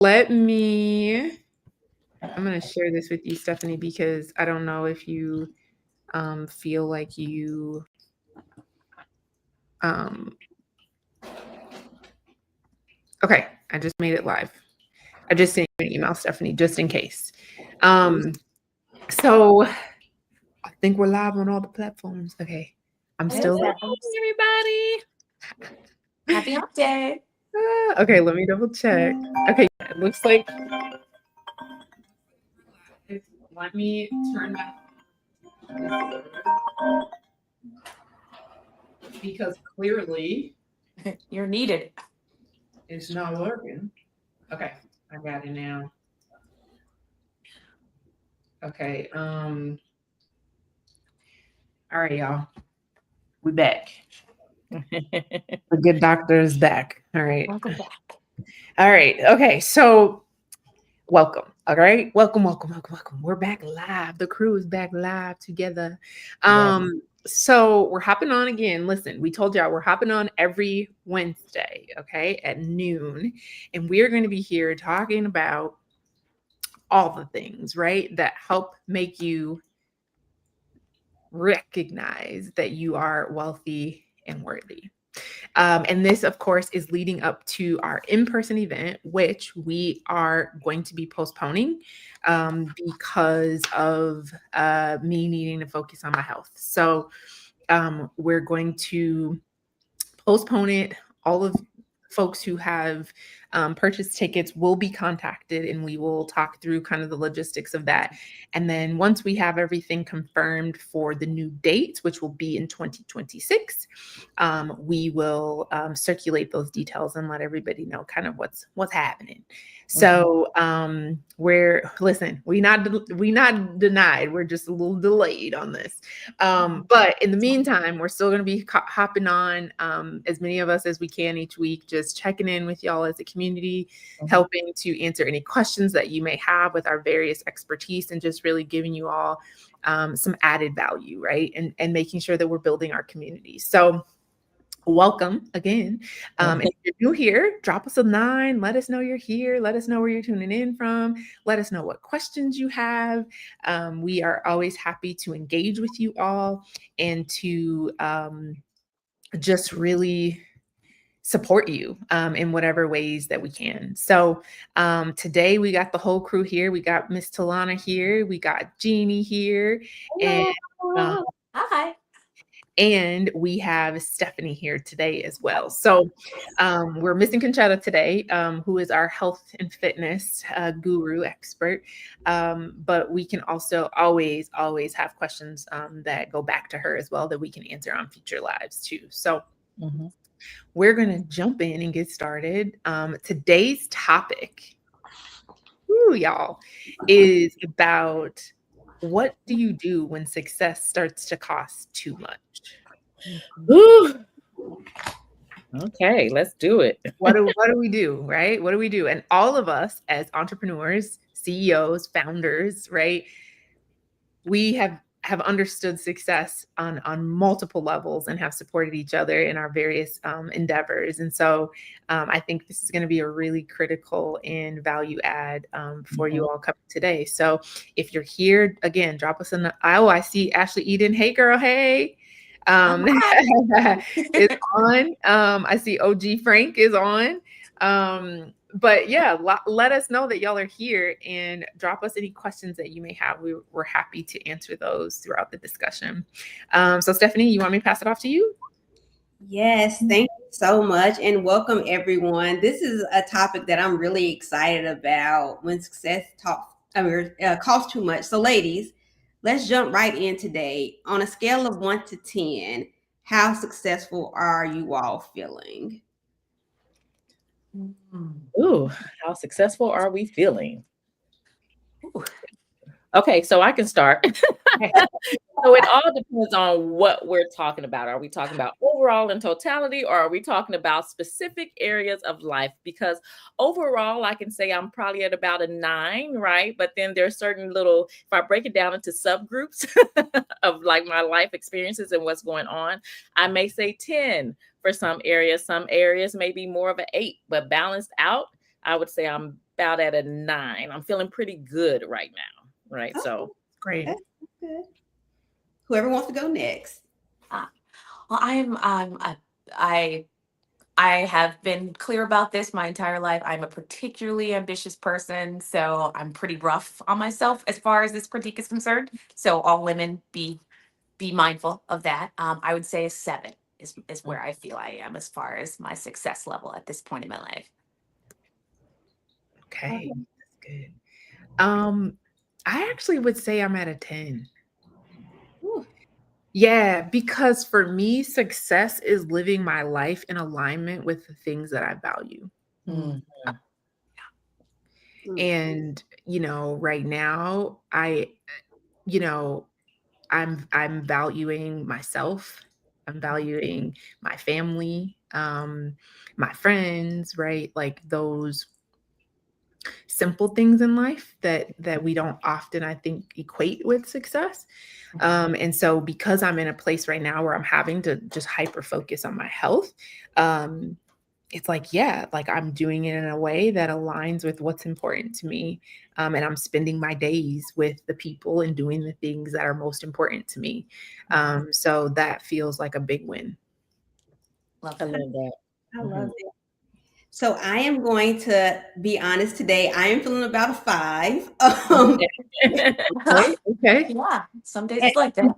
I'm going to share this with you, Stephanie, because I don't know if you feel like you um, okay, I just made it live. I just sent you an email, Stephanie, just in case. So I think we're live on all the platforms. Okay. I'm still Hey, everybody. Happy hump day. Okay, let me double check. Okay, it looks like let me turn back because clearly You're needed. it's not working. Okay, I got it now. Okay, all right, y'all. We back. The good doctor is back. All right. Welcome back. All right. Okay, so welcome. All right. Welcome. We're back live. The crew is back live together. So we're hopping on again. Listen, we told y'all we're hopping on every Wednesday, okay, at noon. And we are going to be here talking about all the things, right, that help make you recognize that you are wealthy and worthy. And this, of course, is leading up to our in-person event, which we are going to be postponing because of me needing to focus on my health. So we're going to postpone it. All of folks who have purchased tickets will be contacted and we will talk through kind of the logistics of that. And then once we have everything confirmed for the new dates, which will be in 2026, we will circulate those details and let everybody know kind of what's happening. So we not denied. We're just a little delayed on this. But in the meantime, we're still going to be hopping on as many of us as we can each week, just checking in with y'all as a community, helping to answer any questions that you may have with our various expertise, and just really giving you all some added value, right? And making sure that we're building our community. So welcome again. And if you're new here, drop us a 9. Let us know you're here. Let us know where you're tuning in from. Let us know what questions you have. We are always happy to engage with you all and to just really support you in whatever ways that we can. So today we got the whole crew here. We got Miss Talana here. We got Jeannie here. And hi. And we have Stephanie here today as well. So we're missing Conchetta today, who is our health and fitness guru expert. But we can also always have questions that go back to her as well that we can answer on future lives too. So we're going to jump in and get started. Today's topic, y'all, is about what do you do when success starts to cost too much? Ooh. Okay, let's do it. What do we do, right? What do we do? And all of us as entrepreneurs, CEOs, founders, right? We have understood success on multiple levels and have supported each other in our various endeavors. And so I think this is going to be a really critical and value add for you all coming today. So if you're here, again, drop us in the, I see Ashley Eden. Hey girl, hey. Is on. I see OG Frank is on. But yeah, let us know that y'all are here and drop us any questions that you may have. We're happy to answer those throughout the discussion. So Stephanie, you want me to pass it off to you? Yes, thank you so much and welcome everyone. This is a topic that I'm really excited about when success costs too much. So ladies, let's jump right in today. On a scale of 1 to 10, how successful are you all feeling? Ooh, how successful are we feeling? Ooh. Okay, so I can start. So it all depends on what we're talking about. Are we talking about overall in totality, or are we talking about specific areas of life? Because overall, I can say I'm probably at about a 9, right? But then there's certain little, if I break it down into subgroups of like my life experiences and what's going on, I may say 10 for some areas. Some areas may be more of an 8, but balanced out, I would say I'm about at a 9. I'm feeling pretty good right now. Right. Oh, So Great. that's good. Whoever wants to go next. Well, I have been clear about this my entire life. I'm a particularly ambitious person, so I'm pretty rough on myself as far as this critique is concerned. So all women be mindful of that. I would say a 7 is where I feel I am as far as my success level at this point in my life. Okay, that's good. I actually would say I'm at a 10. Ooh. Yeah, because for me, success is living my life in alignment with the things that I value. mm, And, right now I'm valuing myself. I'm valuing my family, my friends, right? Like those simple things in life that we don't often, I think, equate with success. And so because I'm in a place right now where I'm having to just hyper focus on my health, it's like, yeah, like I'm doing it in a way that aligns with what's important to me. And I'm spending my days with the people and doing the things that are most important to me. So that feels like a big win. Love I that. love that. I love it. So I am going to be honest today. I am feeling about a 5. Okay. Yeah, some days And it's like that.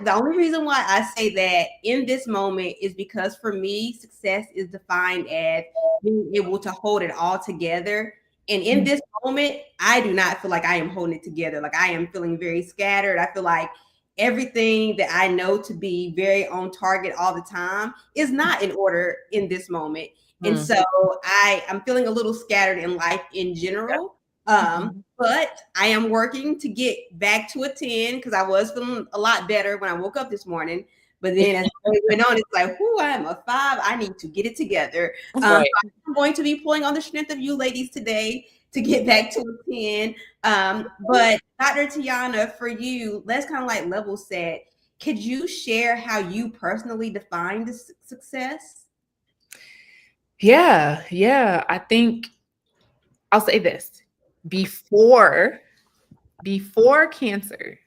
the only reason why I say that in this moment is because for me, success is defined as being able to hold it all together. And in this moment, I do not feel like I am holding it together. Like I am feeling very scattered. I feel like everything that I know to be very on target all the time is not in order in this moment. And so I'm feeling a little scattered in life in general. But I am working to get back to a 10 because I was feeling a lot better when I woke up this morning. But then as it went on, it's like, whoo, I'm a 5. I need to get it together. Right. I'm going to be pulling on the strength of you ladies today to get back to a 10. But Dr. Tiana, for you, let's kind of like level set. Could you share how you personally define this success? Yeah. I think I'll say this. Before cancer,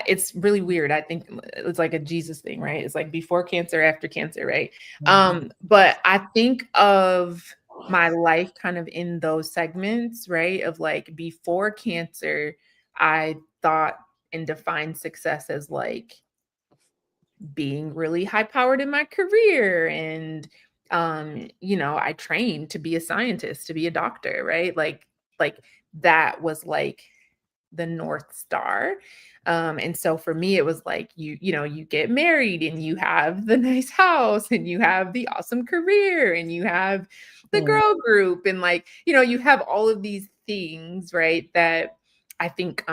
it's really weird. I think it's like a Jesus thing, right? It's like before cancer, after cancer, right? But I think of my life kind of in those segments, right? Of like before cancer, I thought and defined success as like being really high powered in my career and I trained to be a scientist, to be a doctor, right? Like that was like the North Star. And so for me, it was like you get married and you have the nice house and you have the awesome career and you have the girl group and like, you have all of these things, right? That I think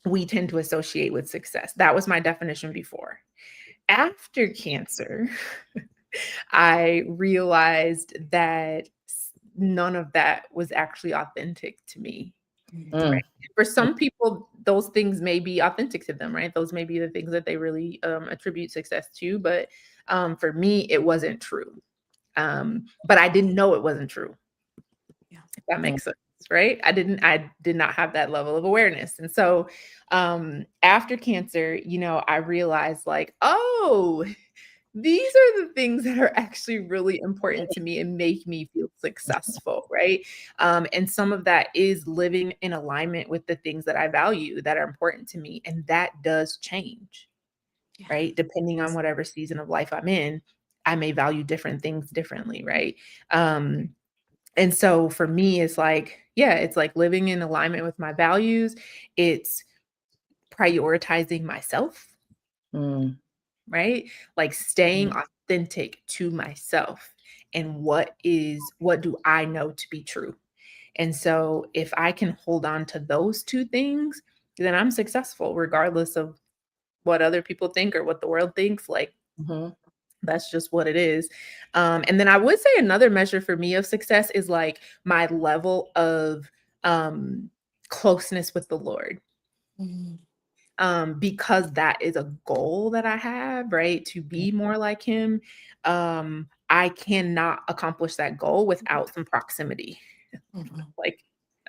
we tend to associate with success. That was my definition before. After cancer, I realized that none of that was actually authentic to me. Right? For some people, those things may be authentic to them, right? Those may be the things that they really attribute success to. But for me, it wasn't true. But I didn't know it wasn't true. Yeah. If that makes sense, right? I did not have that level of awareness. And so after cancer, I realized like, oh, these are the things that are actually really important to me and make me feel successful, right? And some of that is living in alignment with the things that I value that are important to me. And that does change, right? Depending on whatever season of life I'm in, I may value different things differently, right? And so for me, it's like, it's like living in alignment with my values. It's prioritizing myself. Right? Like staying authentic to myself and what do I know to be true? And so if I can hold on to those two things, then I'm successful regardless of what other people think or what the world thinks. Like that's just what it is. And then I would say another measure for me of success is like my level of closeness with the Lord. Because that is a goal that I have, right? To be more like him. I cannot accomplish that goal without some proximity. Mhm. Like,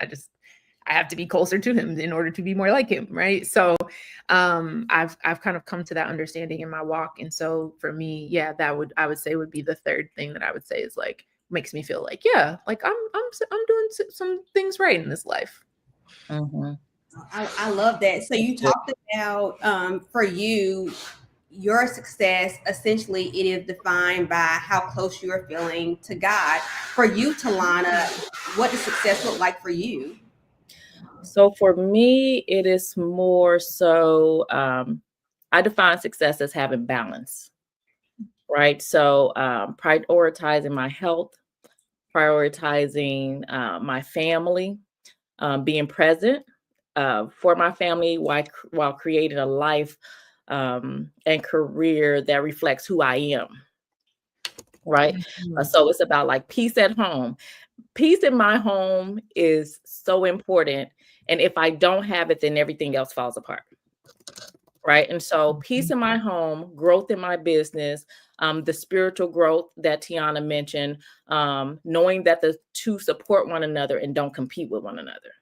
I have to be closer to him in order to be more like him, right? So I've kind of come to that understanding in my walk. And so for me, yeah, I would say would be the third thing that I would say is like makes me feel like, yeah, like I'm doing some things right in this life. Mhm. I love that. So you Good. talked about for you, your success essentially it is defined by how close you are feeling to God. For you, Talana, what does success look like for you? So for me, it is more so I define success as having balance, right? So prioritizing my health, prioritizing my family, being present for my family while creating a life and career that reflects who I am, right? Mhm. So it's about like peace at home. Peace in my home is so important. And if I don't have it, then everything else falls apart. Right. And so peace in my home, growth in my business, the spiritual growth that Tiana mentioned, knowing that the two support one another and don't compete with one another.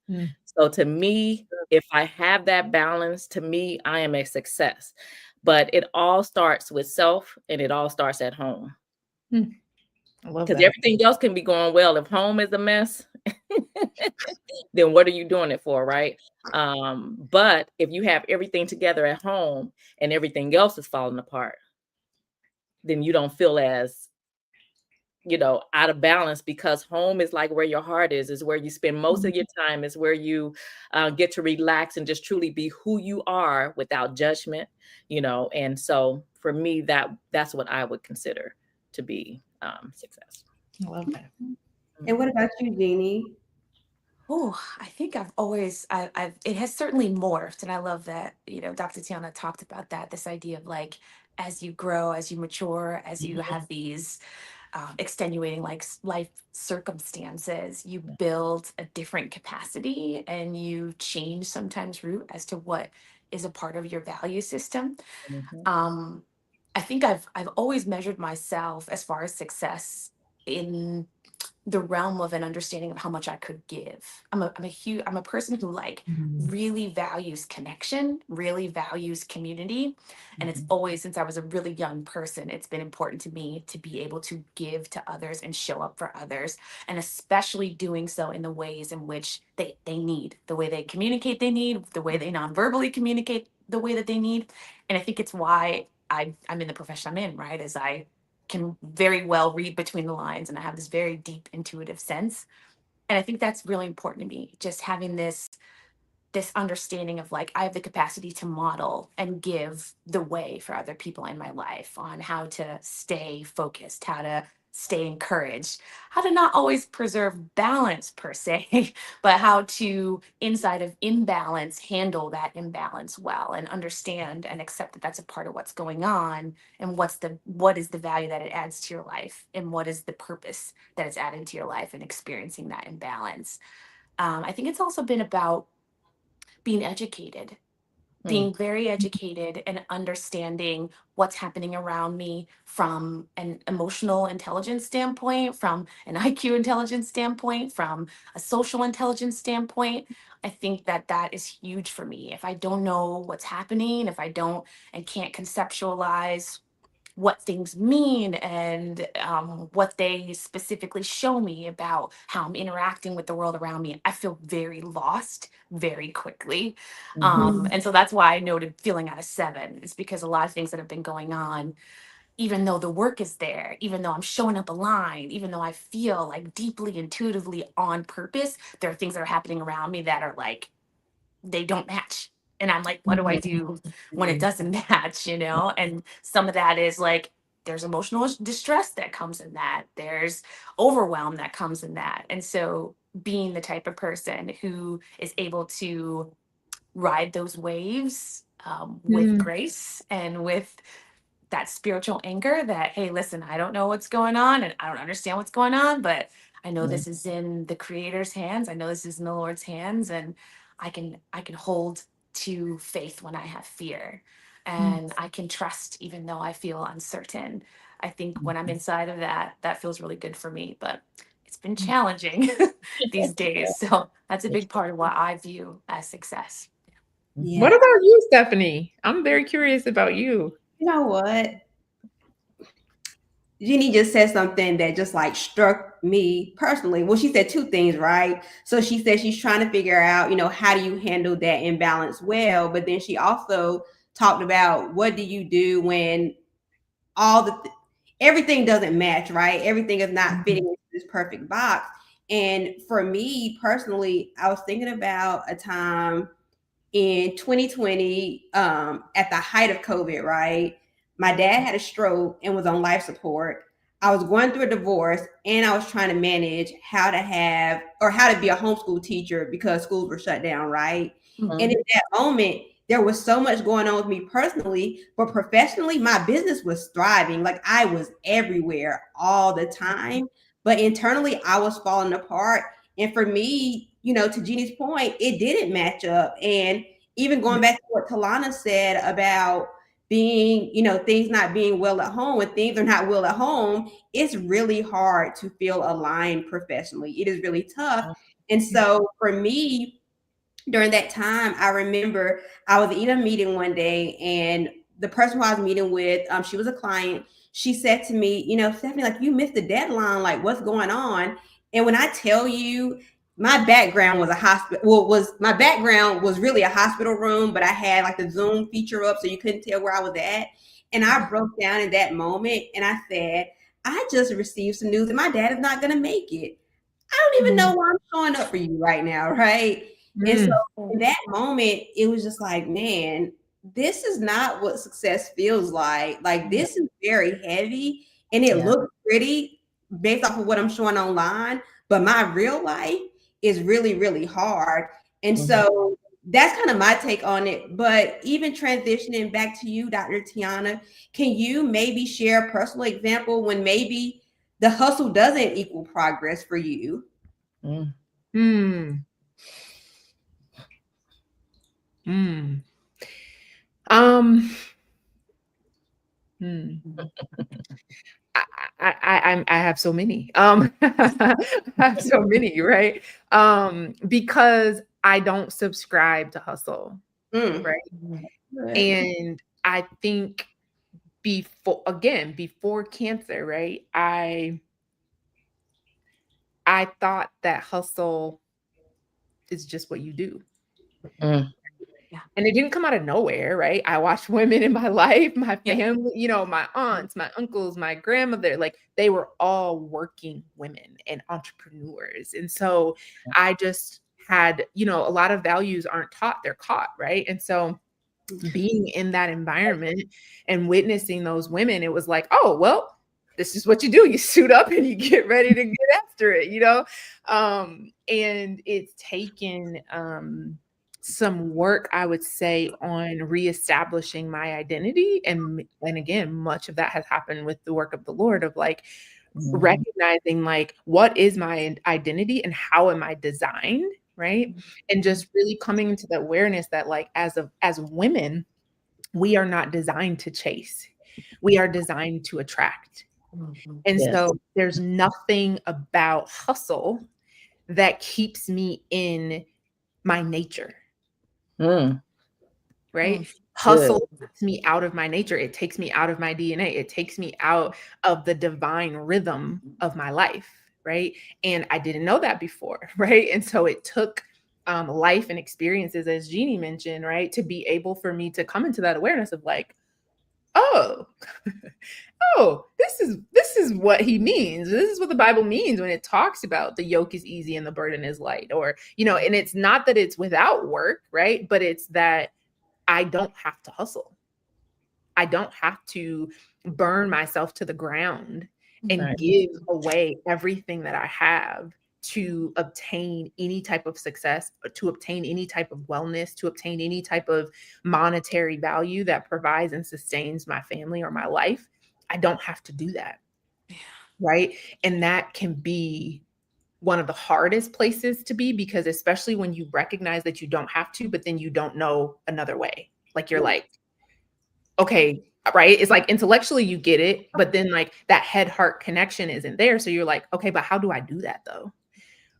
Mm. So to me, if I have that balance, to me, I am a success. But it all starts with self and it all starts at home. Mm. I love Because that. everything else can be going well. If home is a mess, then what are you doing it for, right? But if you have everything together at home and everything else is falling apart, then you don't feel as, out of balance, because home is like where your heart is where you spend most of your time, is where you get to relax and just truly be who you are without judgment, and so for me, that's what I would consider to be success. I love that. And what about you, Jeannie? Oh, I think I've it has certainly morphed, and I love that, Dr. Tiana talked about that, this idea of like, as you grow, as you mature, as you Mhm. have these extenuating like life circumstances, you build a different capacity and you change sometimes route as to what is a part of your value system. Mhm. Um, I think I've always measured myself as far as success in the realm of an understanding of how much I could give. I'm a person who like Mhm. really values connection, really values community. And it's Mhm. always, since I was a really young person, it's been important to me to be able to give to others and show up for others. And especially doing so in the ways in which they need, the way they communicate they need, the way they non-verbally communicate the way that they need. And I think it's why I'm in the profession I'm in, right? As I can very well read between the lines and I have this very deep intuitive sense. And I think that's really important to me, just having this understanding of like I have the capacity to model and give the way for other people in my life on how to stay focused, how to stay encouraged, how to not always preserve balance per se, but how to inside of imbalance handle that imbalance well and understand and accept that that's a part of what's going on, and what is the value that it adds to your life and what is the purpose that it's adding to your life and experiencing that imbalance. I think it's also been about being educated, Mm. being very educated and understanding what's happening around me from an emotional intelligence standpoint, from an IQ intelligence standpoint, from a social intelligence standpoint. I think that that is huge for me. If I don't know what's happening, if I don't and can't conceptualize what things mean and what they specifically show me about how I'm interacting with the world around me, I feel very lost very quickly. Mhm. And so that's why I noted feeling out of seven. It's because a lot of things that have been going on, even though the work is there, even though I'm showing up aligned, even though I feel like deeply intuitively on purpose, there are things that are happening around me that are like, they don't match. And I'm like, what do I do when it doesn't match, And some of that is like, there's emotional distress that comes in that. There's overwhelm that comes in that. And so being the type of person who is able to ride those waves with Mm. grace and with that spiritual anchor that, hey, listen, I don't know what's going on and I don't understand what's going on, but I know Mm. this is in the creator's hands. I know this is in the Lord's hands, and I can hold to faith when I have fear, Mm. and I can trust even though I feel uncertain. I think when I'm inside of that, that feels really good for me. But it's been challenging these days. So that's a big part of what I view as success. Yeah. What about you, Stephanie? I'm very curious about you. You know what? Jeannie just said something that just like struck me personally. Well, she said two things, right? So she said she's trying to figure out, how do you handle that imbalance well? But then she also talked about what do you do when everything doesn't match, right? Everything is not fitting into this perfect box. And for me personally, I was thinking about a time in 2020, at the height of COVID, right? My dad had a stroke and was on life support. I was going through a divorce and I was trying to manage how to be a homeschool teacher because schools were shut down, right? Mhm. And in that moment, there was so much going on with me personally, but professionally, my business was thriving. Like I was everywhere all the time, but internally, I was falling apart. And for me, to Jeannie's point, it didn't match up. And even going back to what Talana said about being, things not being well at home, when things are not well at home, it's really hard to feel aligned professionally. It is really tough. And so for me, during that time, I remember I was in a meeting one day and the person who I was meeting with, she was a client. She said to me, Stephanie, like you missed the deadline, like what's going on? And when I tell you, my background was a hospital, my background was really a hospital room, but I had like the Zoom feature up so you couldn't tell where I was at. And I broke down in that moment and I said, I just received some news that my dad is not going to make it. I don't even know why I'm showing up for you right now, right? And so in that moment, it was just like, man, this is not what success feels like. Like this is very heavy and it looks pretty based off of what I'm showing online, but my real life is really, really hard. And so that's kind of my take on it. But even transitioning back to you, Dr. Tiana, can you maybe share a personal example when maybe the hustle doesn't equal progress for you? I have so many. I have so many, right? Because I don't subscribe to hustle, right? And I think before cancer, right? I thought that hustle is just what you do. And it didn't come out of nowhere, right? I watched women in my life, my family, my aunts, my uncles, my grandmother, like they were all working women and entrepreneurs. And so I just had, a lot of values aren't taught, they're caught, right? And so being in that environment and witnessing those women, it was like, oh, well, this is what you do. You suit up and you get ready to get after it, and it's taken some work, I would say, on reestablishing my identity. And again, much of that has happened with the work of the Lord of like recognizing like, what is my identity and how am I designed? Right. And just really coming into the awareness that like, as women, we are not designed to chase. We are designed to attract. And so there's nothing about hustle that keeps me in my nature. Right? Hustle takes me out of my nature. It takes me out of my DNA. It takes me out of the divine rhythm of my life. Right. And I didn't know that before. Right. And so it took life and experiences, as Jeannie mentioned, right, to be able for me to come into that awareness of like, oh, this is what he means. This is what the Bible means when it talks about the yoke is easy and the burden is light, or, and it's not that it's without work, right? But it's that I don't have to hustle. I don't have to burn myself to the ground and give away everything that I have to obtain any type of success, to obtain any type of wellness, to obtain any type of monetary value that provides and sustains my family or my life. I don't have to do that. Right. And that can be one of the hardest places to be, because especially when you recognize that you don't have to, but then you don't know another way. Like you're like, okay, right? It's like intellectually you get it, but then like that head heart connection isn't there. So you're like, okay, but how do I do that though?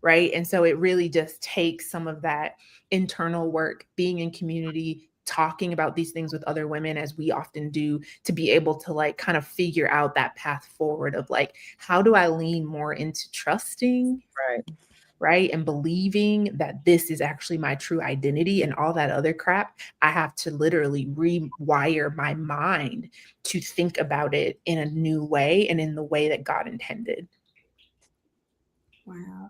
Right. And so it really just takes some of that internal work, being in community, talking about these things with other women, as we often do, to be able to like kind of figure out that path forward of like, how do I lean more into trusting? Right. And believing that this is actually my true identity, and all that other crap, I have to literally rewire my mind to think about it in a new way and in the way that God intended. Wow.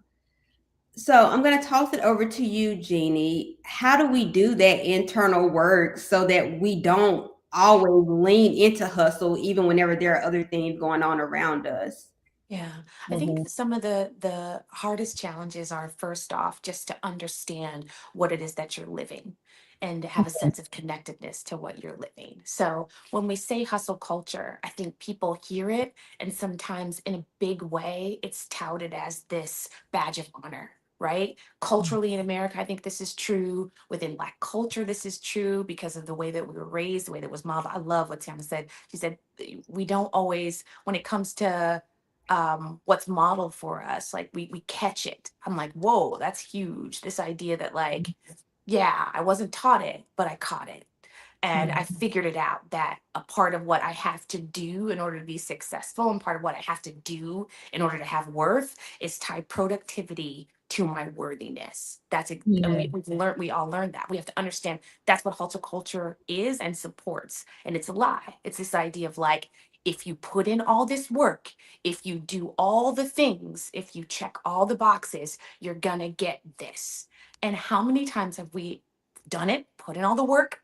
So I'm going to toss it over to you, Jeannie. How do we do that internal work so that we don't always lean into hustle, even whenever there are other things going on around us? Yeah, I Mhm. think some of the hardest challenges are, first off, just to understand what it is that you're living and to have a sense of connectedness to what you're living. So when we say hustle culture, I think people hear it, and sometimes in a big way, it's touted as this badge of honor, right? Culturally in America, I think this is true. Within Black culture, this is true because of the way that we were raised, the way that was modeled. I love what Tiana said. She said, we don't always, when it comes to what's modeled for us, like we catch it. I'm like, whoa, that's huge. This idea that like, yeah, I wasn't taught it, but I caught it. And I figured it out, that a part of what I have to do in order to be successful, and part of what I have to do in order to have worth, is tie productivity to my worthiness. And we all learned that. We have to understand that's what hustle culture is and supports. And it's a lie. It's this idea of like, if you put in all this work, if you do all the things, if you check all the boxes, you're gonna get this. And how many times have we done it, put in all the work,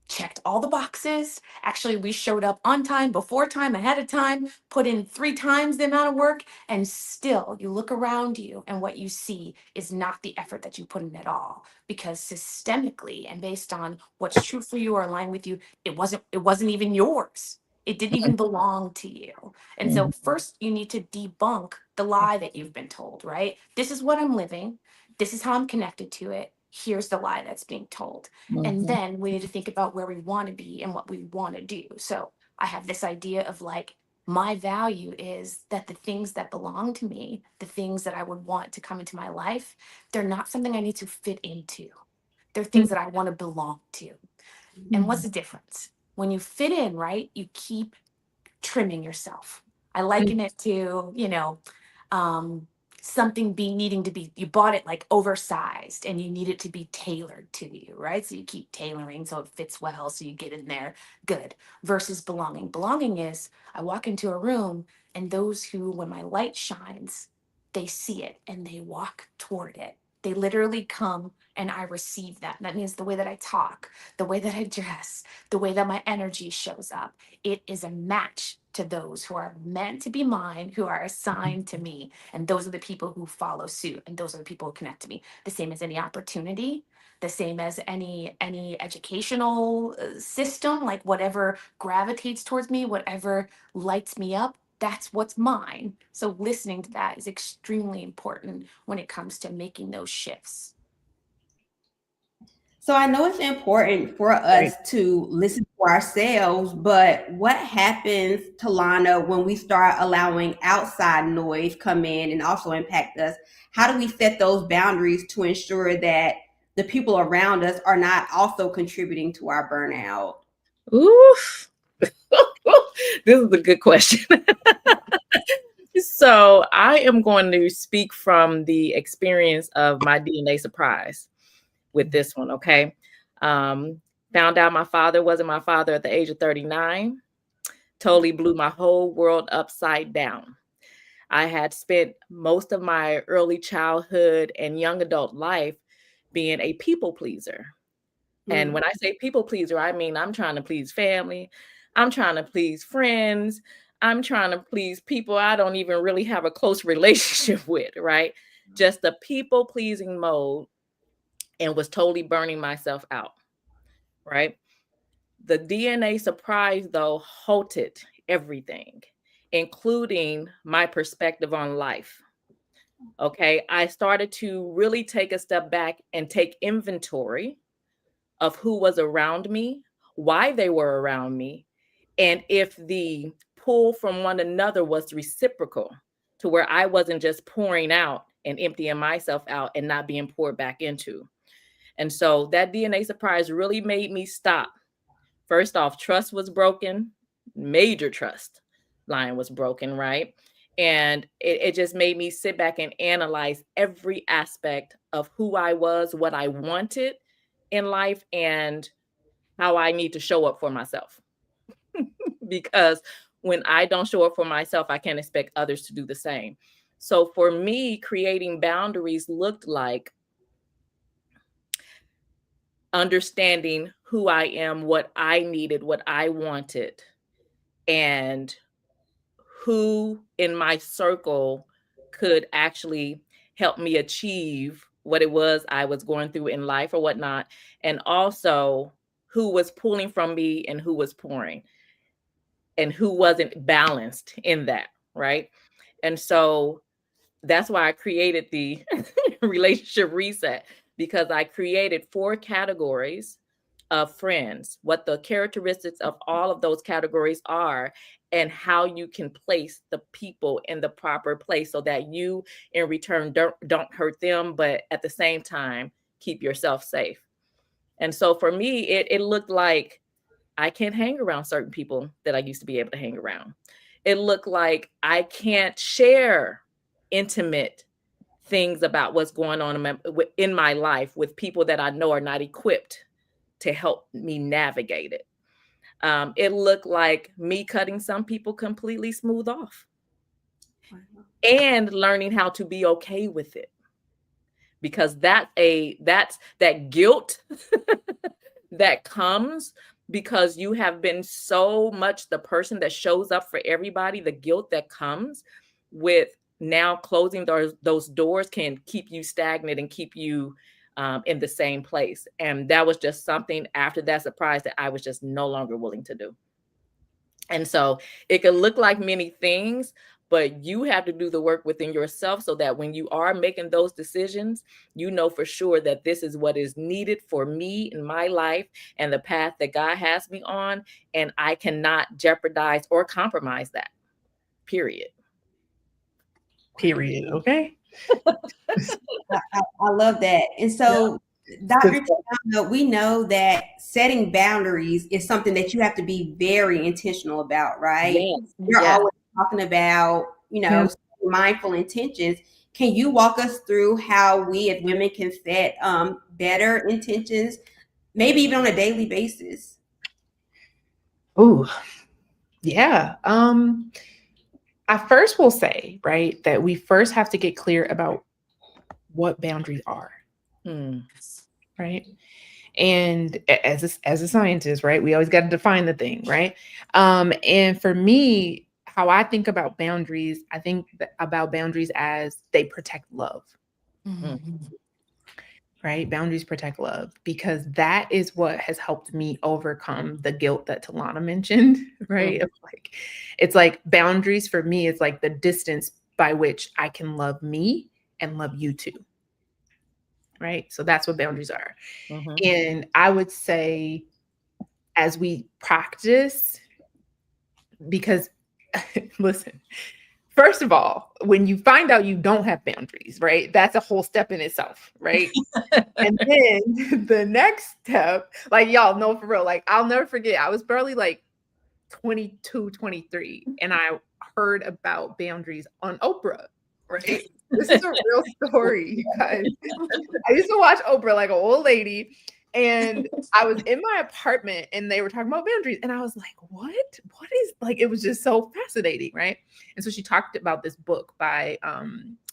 checked all the boxes? Actually, we showed up on time, before time, ahead of time, put in 3 times the amount of work, and still you look around you and what you see is not the effort that you put in at all. Because systemically and based on what's true for you or aligned with you, it wasn't even yours. It didn't even belong to you. And so first you need to debunk the lie that you've been told, right? This is what I'm living. This is how I'm connected to it. Here's the lie that's being told. And then we need to think about where we want to be and what we want to do. So I have this idea of like, my value is that the things that belong to me, the things that I would want to come into my life, they're not something I need to fit into. They're things that I want to belong to. And what's the difference? When you fit in, right, you keep trimming yourself. I liken it to, something being needing to be, you bought it like oversized and you need it to be tailored to you, right? So you keep tailoring so it fits well, so you get in there good. Versus belonging. Belonging is, I walk into a room and those who, when my light shines, they see it and they walk toward it. They literally come and I receive that. And that means the way that I talk, the way that I dress, the way that my energy shows up, it is a match to those who are meant to be mine, who are assigned to me. And those are the people who follow suit. And those are the people who connect to me. The same as any opportunity, the same as any educational system, like whatever gravitates towards me, whatever lights me up, that's what's mine. So listening to that is extremely important when it comes to making those shifts. So I know it's important for us to listen to ourselves, but what happens, Talana, when we start allowing outside noise come in and also impact us? How do we set those boundaries to ensure that the people around us are not also contributing to our burnout? Oof. This is a good question. So I am going to speak from the experience of my DNA surprise with this one, okay? Found out my father wasn't my father at the age of 39. Totally blew my whole world upside down. I had spent most of my early childhood and young adult life being a people pleaser. And when I say people pleaser, I mean I'm trying to please family. I'm trying to please friends. I'm trying to please people I don't even really have a close relationship with, right? Just the people pleasing mode, and was totally burning myself out, right? The DNA surprise, though, halted everything, including my perspective on life. Okay. I started to really take a step back and take inventory of who was around me, why they were around me, And if the pull from one another was reciprocal, to where I wasn't just pouring out and emptying myself out and not being poured back into. And so that DNA surprise really made me stop. First off, trust was broken, major trust line was broken, right? And it just made me sit back and analyze every aspect of who I was, what I wanted in life, and how I need to show up for myself. Because when I don't show up for myself, I can't expect others to do the same. So for me, creating boundaries looked like understanding who I am, what I needed, what I wanted, and who in my circle could actually help me achieve what it was I was going through in life or whatnot. And also who was pulling from me and who was pouring, and who wasn't balanced in that, right? And so that's why I created the relationship reset, because I created 4 categories of friends, what the characteristics of all of those categories are, and how you can place the people in the proper place so that you in return don't hurt them, but at the same time keep yourself safe. And so for me, it looked like I can't hang around certain people that I used to be able to hang around. It looked like I can't share intimate things about what's going on in my life with people that I know are not equipped to help me navigate it. It looked like me cutting some people completely smooth off and learning how to be okay with it, because that's that guilt that comes because you have been so much the person that shows up for everybody. The guilt that comes with now closing those doors can keep you stagnant and keep you in the same place. And that was just something after that surprise that I was just no longer willing to do. And so it can look like many things, but you have to do the work within yourself so that when you are making those decisions, you know for sure that this is what is needed for me in my life and the path that God has me on. And I cannot jeopardize or compromise that, period. Okay. I love that. And so, Dr. Tiana, we know that setting boundaries is something that you have to be very intentional about, right? Yes. You're Yes. always talking about, mindful intentions. Can you walk us through how we as women can set better intentions, maybe even on a daily basis? Oh, yeah. I first will say, right, that we first have to get clear about what boundaries are, right? And as a scientist, right, we always got to define the thing, right? And for me, how I think about boundaries, I think about boundaries as they protect love. Right? Boundaries protect love, because that is what has helped me overcome the guilt that Talana mentioned, right? It's like boundaries for me is like the distance by which I can love me and love you too. Right? So that's what boundaries are. And I would say as we practice, because listen, first of all, when you find out you don't have boundaries, right? That's a whole step in itself, right? And then the next step, like y'all know for real, like I'll never forget, I was barely like 22, 23, and I heard about boundaries on Oprah, right? This is a real story, you guys. I used to watch Oprah like an old lady, and I was in my apartment and they were talking about boundaries. And I was like, what is, like, it was just so fascinating. Right. And so she talked about this book by,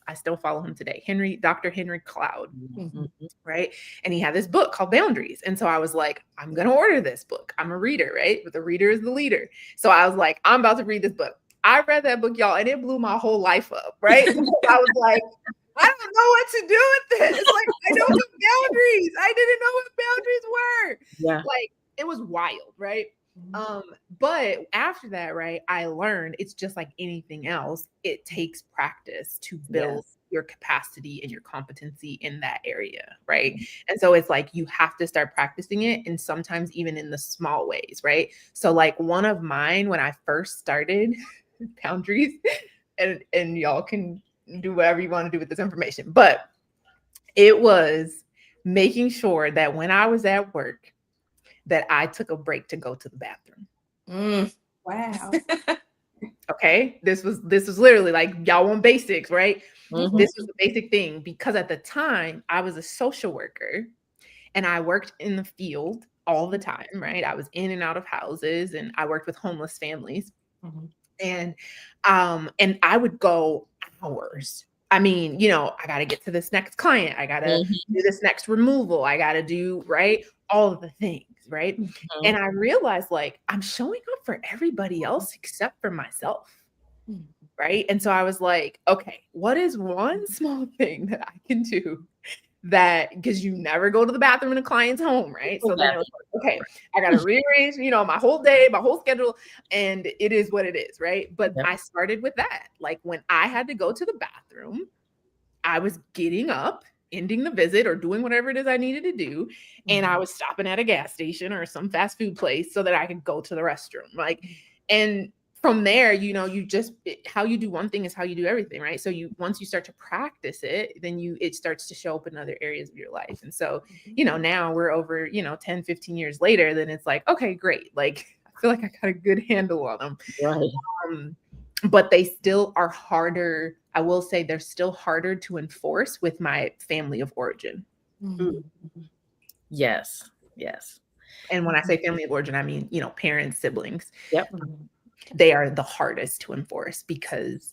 I still follow him today, Dr. Henry Cloud. Right. And he had this book called Boundaries. And so I was like, I'm going to order this book. I'm a reader, right? But the reader is the leader. So I was like, I'm about to read this book. I read that book, y'all, and it blew my whole life up. Right. I was like, I don't know what to do with this. Like, I know the boundaries. I didn't know what boundaries were. Yeah. Like, it was wild, right? But after that, right, I learned it's just like anything else. It takes practice to build your capacity and your competency in that area, right? And so it's like you have to start practicing it, and sometimes even in the small ways, right? So like one of mine when I first started boundaries, and y'all can do whatever you want to do with this information, but it was making sure that when I was at work, that I took a break to go to the bathroom. Wow. Okay. This was literally like, y'all want basics, right? Mhm. This was a basic thing because at the time I was a social worker and I worked in the field all the time, right? I was in and out of houses and I worked with homeless families. Mhm. And I would go hours. I mean, you know, I got to get to this next client. I got to do this next removal. I got to do, right, all of the things, right? And I realized like I'm showing up for everybody else except for myself. Right. And so I was like, okay, what is one small thing that I can do that, because you never go to the bathroom in a client's home, right? So then it was like, okay, I got to rearrange, you know, my whole day, my whole schedule, and it is what it is, right? But I started with that. Like when I had to go to the bathroom, I was getting up, ending the visit or doing whatever it is I needed to do, and I was stopping at a gas station or some fast food place so that I could go to the restroom. Like, and from there, you know, how you do one thing is how you do everything, right? So once you start to practice it, then it starts to show up in other areas of your life. And so, you know, now we're over, 10, 15 years later, then it's like, okay, great. Like, I feel like I got a good handle on them. Right. But they still are harder. I will say they're still harder to enforce with my family of origin. Yes. And when I say family of origin, I mean, parents, siblings. Yep. They are the hardest to enforce because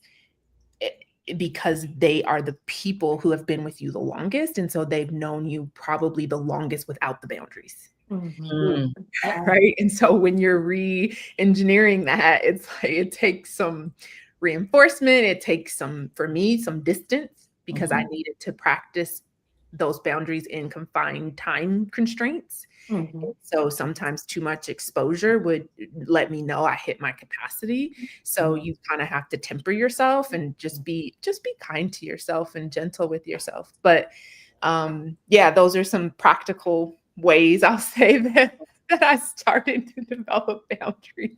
they are the people who have been with you the longest. And so they've known you probably the longest without the boundaries. Right. And so when you're re-engineering that, it's like it takes some reinforcement. It takes for me, some distance because I needed to practice those boundaries in confined time constraints. So sometimes too much exposure would let me know I hit my capacity. So you kind of have to temper yourself and just be kind to yourself and gentle with yourself. But those are some practical ways I'll say that I started to develop boundaries.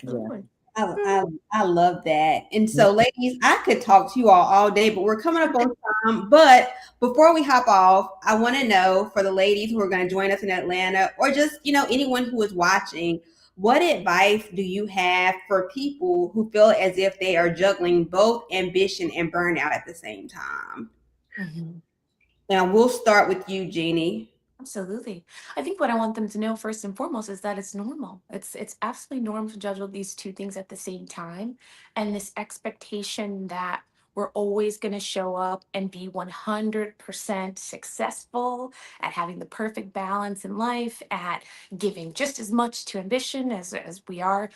Yeah. I love that. And so, ladies, I could talk to you all day, but we're coming up on time. But before we hop off, I want to know for the ladies who are going to join us in Atlanta, or just, anyone who is watching, what advice do you have for people who feel as if they are juggling both ambition and burnout at the same time? Now, we'll start with you, Jeannie. Absolutely. I think what I want them to know first and foremost is that it's normal. It's absolutely normal to juggle these two things at the same time. And this expectation that we're always going to show up and be 100% successful at having the perfect balance in life, at giving just as much to ambition as we are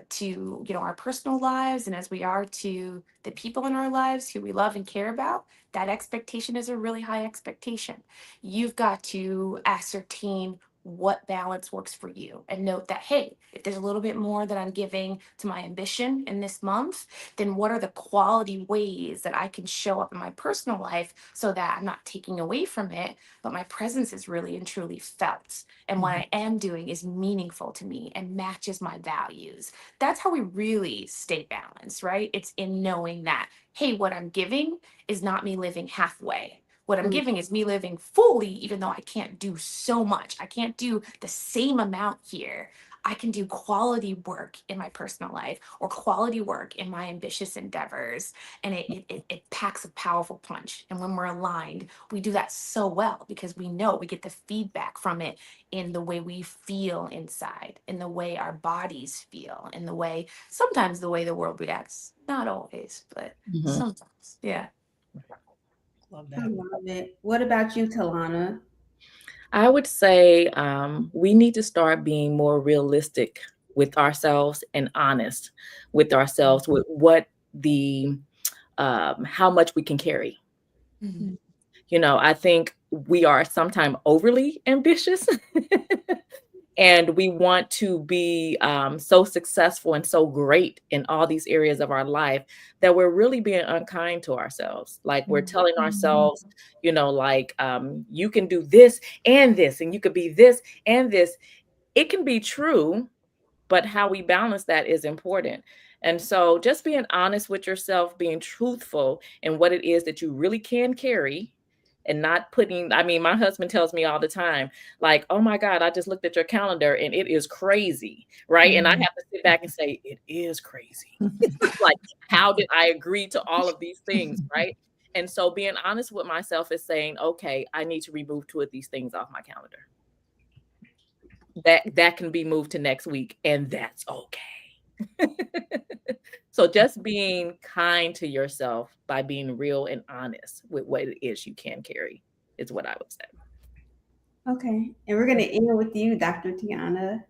to our personal lives, and as we are to the people in our lives who we love and care about. That expectation is a really high expectation. You've got to ascertain what balance works for you and note that, hey, if there's a little bit more that I'm giving to my ambition in this month, then what are the quality ways that I can show up in my personal life so that I'm not taking away from it, but my presence is really and truly felt. And what I am doing is meaningful to me and matches my values. That's how we really stay balanced, right? It's in knowing that, hey, what I'm giving is not me living halfway. What I'm giving is me living fully, even though I can't do so much. I can't do the same amount here. I can do quality work in my personal life or quality work in my ambitious endeavors. And it packs a powerful punch. And when we're aligned, we do that so well because we know we get the feedback from it in the way we feel inside, in the way our bodies feel, in sometimes the way the world reacts. Not always, but sometimes. Yeah. Love I that. love it. What about you, Talana? I would say we need to start being more realistic with ourselves and honest with ourselves with what how much we can carry. I think we are sometimes overly ambitious And we want to be so successful and so great in all these areas of our life that we're really being unkind to ourselves. Like we're telling ourselves, like you can do this, and you could be this and this. It can be true, but how we balance that is important. And so just being honest with yourself, being truthful in what it is that you really can carry, and not putting, I mean, my husband tells me all the time, like, oh my God, I just looked at your calendar and it is crazy, right? And I have to sit back and say, it is crazy. Like, how did I agree to all of these things, right? And so being honest with myself is saying, okay, I need to remove 2 of these things off my calendar. That can be moved to next week, and that's okay. So just being kind to yourself by being real and honest with what it is you can carry is what I would say. Okay. And we're going to end with you, Dr. Tiana.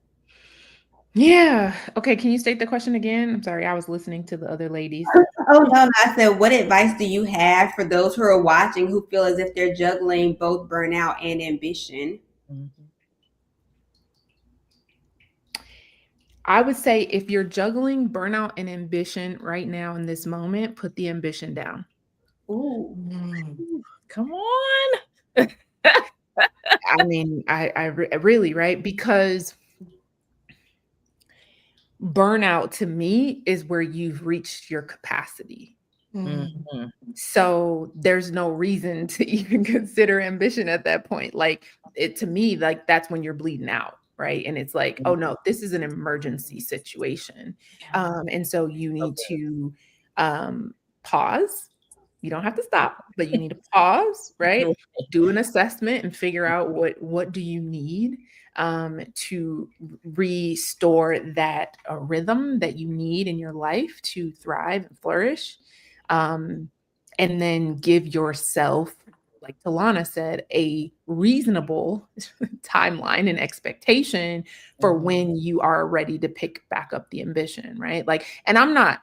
Yeah. Okay. Can you state the question again? I'm sorry. I was listening to the other ladies. Oh, no. I said, what advice do you have for those who are watching who feel as if they're juggling both burnout and ambition? I would say if you're juggling burnout and ambition right now in this moment, put the ambition down. Ooh. Come on. I mean, I really, right? Because burnout to me is where you've reached your capacity. Mm-hmm. So there's no reason to even consider ambition at that point. Like it to me, like that's when you're bleeding out, right? And it's like, oh no, this is an emergency situation. And so you need to pause. You don't have to stop, but you need to pause, right? Do an assessment and figure out what do you need to restore that rhythm that you need in your life to thrive and flourish. And then give yourself, like Talana said, a reasonable timeline and expectation for when you are ready to pick back up the ambition, right? Like, and I'm not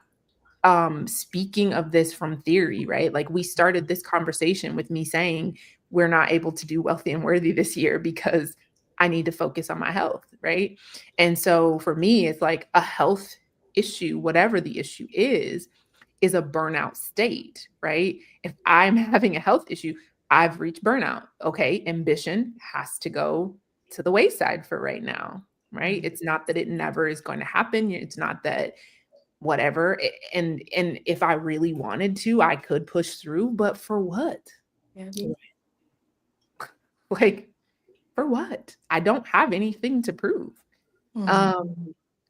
speaking of this from theory, right? Like we started this conversation with me saying we're not able to do Wealthy and Worthy this year because I need to focus on my health, right? And so for me, it's like a health issue, whatever the issue is a burnout state, right? If I'm having a health issue, I've reached burnout. Okay, ambition has to go to the wayside for right now, right? It's not that it never is going to happen. It's not that whatever. And if I really wanted to, I could push through, but for what? Like, for what? I don't have anything to prove.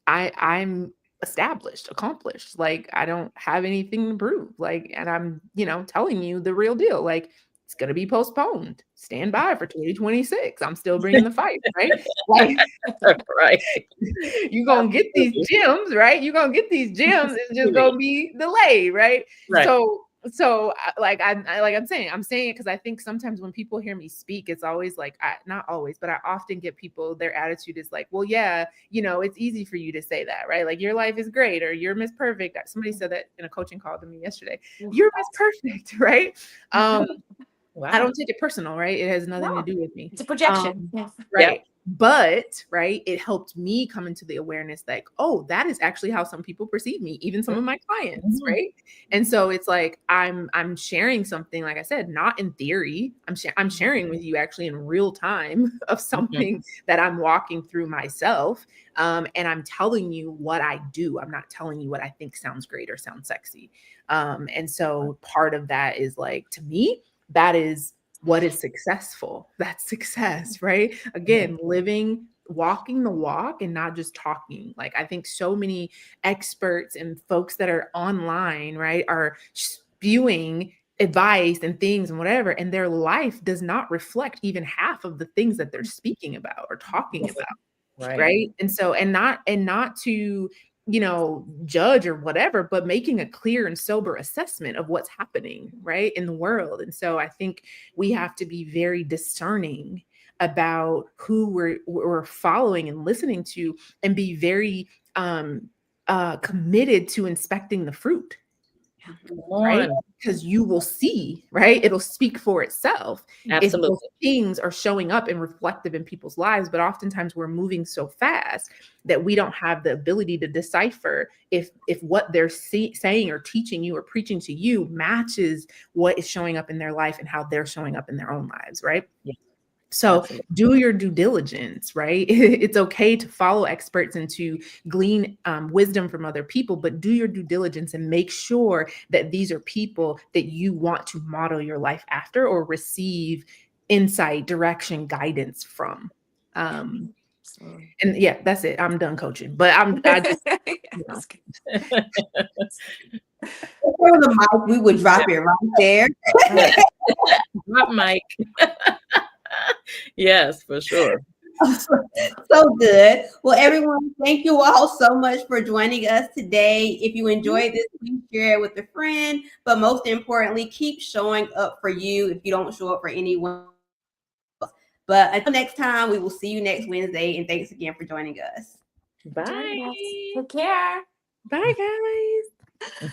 I'm established, accomplished. Like I don't have anything to prove. Like, and I'm, telling you the real deal. Like it's going to be postponed. Stand by for 2026. I'm still bringing the fight, right? Like, right. You're going to get these gems, right? You're going to get these gems. It's just going to be delayed, right? So I'm saying it because I think sometimes when people hear me speak, it's always like, not always, but I often get people, their attitude is like, well, yeah, it's easy for you to say that, right? Like your life is great or you're Miss Perfect. Somebody said that in a coaching call to me yesterday. You're Miss Perfect, right? Wow. I don't take it personal, right? It has nothing to do with me. It's a projection. Right. Yep. But, right, it helped me come into the awareness like, oh, that is actually how some people perceive me, even some of my clients, right? And so it's like, I'm sharing something, like I said, not in theory. I'm sharing with you actually in real time of something that I'm walking through myself. And I'm telling you what I do. I'm not telling you what I think sounds great or sounds sexy. And so part of that is like, to me, that is what is successful. That's success, right? Again, walking the walk and not just talking. Like I think so many experts and folks that are online, right, are spewing advice and things and whatever, and their life does not reflect even half of the things that they're speaking about or talking about. Right. And so, and not to, judge or whatever, but making a clear and sober assessment of what's happening, right, in the world. And so I think we have to be very discerning about who we're following and listening to, and be very committed to inspecting the fruit, Come right? on. Because you will see, right? It'll speak for itself. If Absolutely. those things are showing up and reflective in people's lives, but oftentimes we're moving so fast that we don't have the ability to decipher if what they're saying or teaching you or preaching to you matches what is showing up in their life and how they're showing up in their own lives, right? Yeah. So Absolutely. do your due diligence, right? It's okay to follow experts and to glean wisdom from other people, but do your due diligence and make sure that these are people that you want to model your life after or receive insight, direction, guidance from. And yeah, that's it. I'm done coaching, but I just, you know. For the mic, we would drop it right there. Drop mic. Yes, for sure. So good. Well, everyone, thank you all so much for joining us today. If you enjoyed this, please share it with a friend. But most importantly, keep showing up for you if you don't show up for anyone else. But until next time, we will see you next Wednesday. And thanks again for joining us. Bye. Take care. Bye, guys.